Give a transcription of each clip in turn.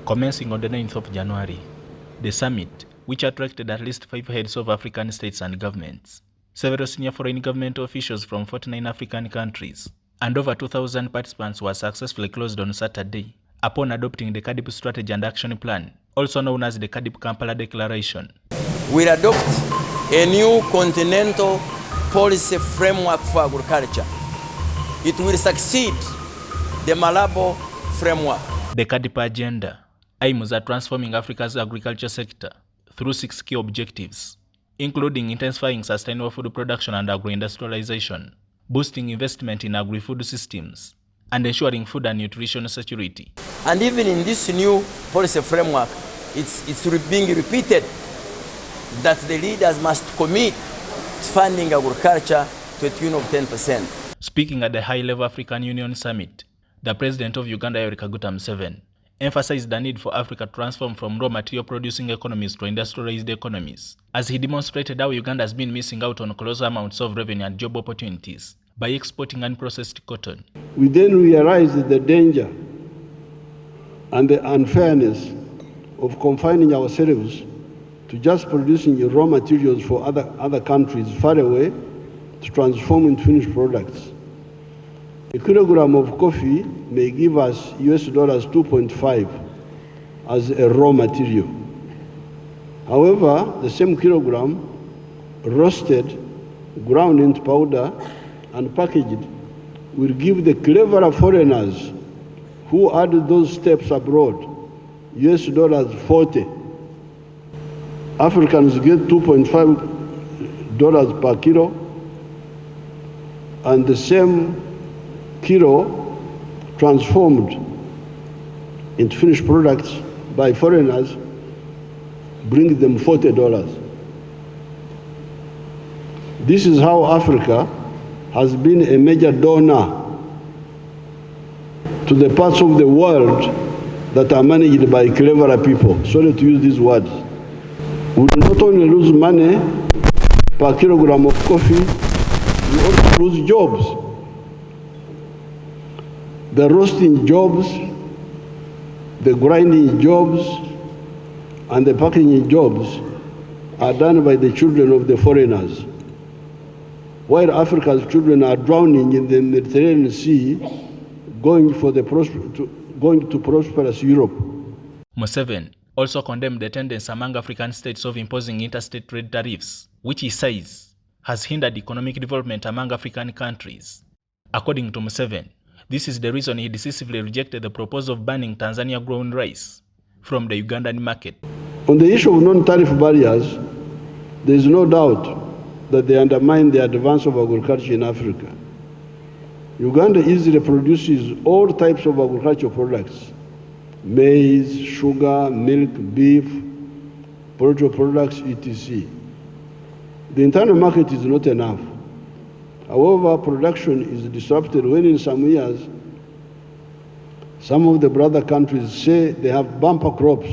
Commencing on the 9th of January, the summit, which attracted at least 5 heads of African states and governments, several senior foreign government officials from 49 African countries, and over 2,000 participants were successfully closed on Saturday upon adopting the CAADP Strategy and Action Plan, also known as the CAADP Kampala Declaration. We'll adopt a new continental policy framework for agriculture. It will succeed the Malabo framework. The CAADP agenda aims at transforming Africa's agriculture sector through 6 key objectives, including intensifying sustainable food production and agro-industrialization, boosting investment in agri-food systems, and ensuring food and nutrition security. And even in this new policy framework, it's being repeated that the leaders must commit to funding agriculture to a tune of 10%. Speaking at the high-level African Union Summit, the President of Uganda, Yoweri Kaguta Museveni, emphasized the need for Africa to transform from raw material producing economies to industrialized economies, as he demonstrated how Uganda has been missing out on colossal amounts of revenue and job opportunities by exporting unprocessed cotton. We then realized the danger and the unfairness of confining ourselves to just producing raw materials for other countries far away to transform into finished products. A kilogram of coffee may give us US dollars 2.5 as a raw material. However, the same kilogram roasted, ground into powder, and packaged will give the cleverer foreigners who added those steps abroad US dollars 40. Africans get $2.5 per kilo, and the same kilo transformed into finished products by foreigners brings them $40. This is how Africa has been a major donor to the parts of the world that are managed by cleverer people. Sorry to use these words. We will not only lose money per kilogram of coffee, we also lose jobs. The roasting jobs, the grinding jobs, and the packaging jobs are done by the children of the foreigners, while Africa's children are drowning in the Mediterranean Sea, going to prosperous Europe. Museveni also condemned the tendency among African states of imposing interstate trade tariffs, which he says has hindered economic development among African countries. According to Museveni, this is the reason he decisively rejected the proposal of banning Tanzania-grown rice from the Ugandan market. On the issue of non-tariff barriers, there is no doubt that they undermine the advance of agriculture in Africa. Uganda easily produces all types of agricultural products: maize, sugar, milk, beef, poultry products, etc. The internal market is not enough. However, production is disrupted when in some years, some of the brother countries say they have bumper crops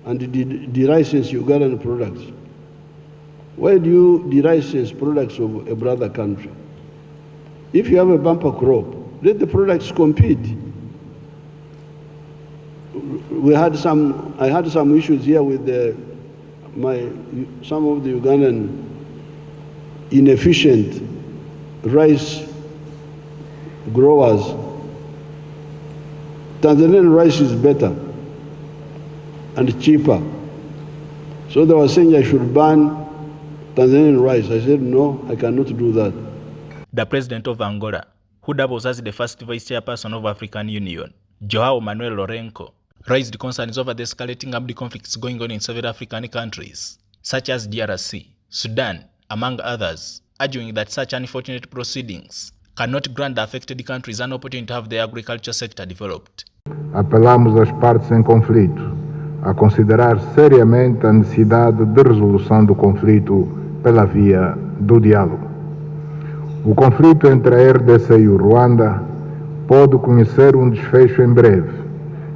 and de-license Ugandan products. Why do you de-license products of a brother country? If you have a bumper crop, let the products compete. I had some issues here with some of the Ugandan inefficient rice growers. Tanzanian rice is better and cheaper. So they were saying I should ban Tanzanian rice. I said, no, I cannot do that. The president of Angola, who doubles as the first vice chairperson of African Union, João Manuel Lourenço, raised concerns over the escalating armed conflicts going on in several African countries, such as DRC, Sudan, among others, arguing that such unfortunate proceedings cannot grant the affected countries an opportunity to have their agriculture sector developed. Apelamos às partes em conflito a considerar seriamente a necessidade de resolução do conflito pela via do diálogo. O conflito entre a RDC e o Ruanda pode conhecer um desfecho em breve,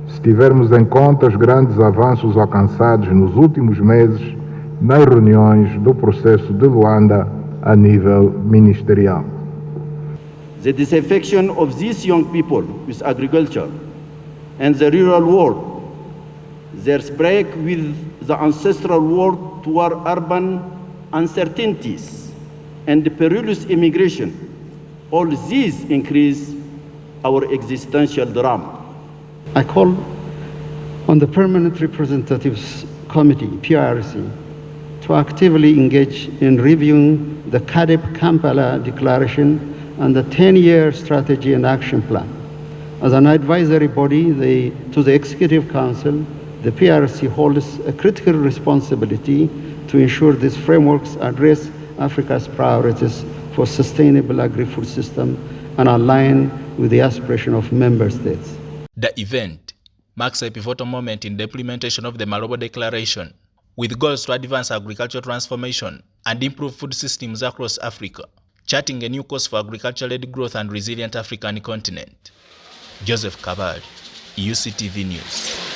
se tivermos em conta os grandes avanços alcançados nos últimos meses nas reuniões do processo de Luanda a nível ministerial. The disaffection of these young people with agriculture and the rural world their break with the ancestral world toward urban uncertainties and perilous immigration, all these increase our existential drama. I call on the Permanent Representatives Committee, PRC, to actively engage in reviewing the CAADP Kampala Declaration and the 10-year strategy and action plan. As an advisory body to the Executive Council, the PRC holds a critical responsibility to ensure these frameworks address Africa's priorities for sustainable agri-food system and align with the aspiration of member states. The event marks a pivotal moment in the implementation of the Malabo Declaration, with goals to advance agricultural transformation and improve food systems across Africa, charting a new course for agriculture-led growth and resilient African continent. Joseph Kabali, UCTV News.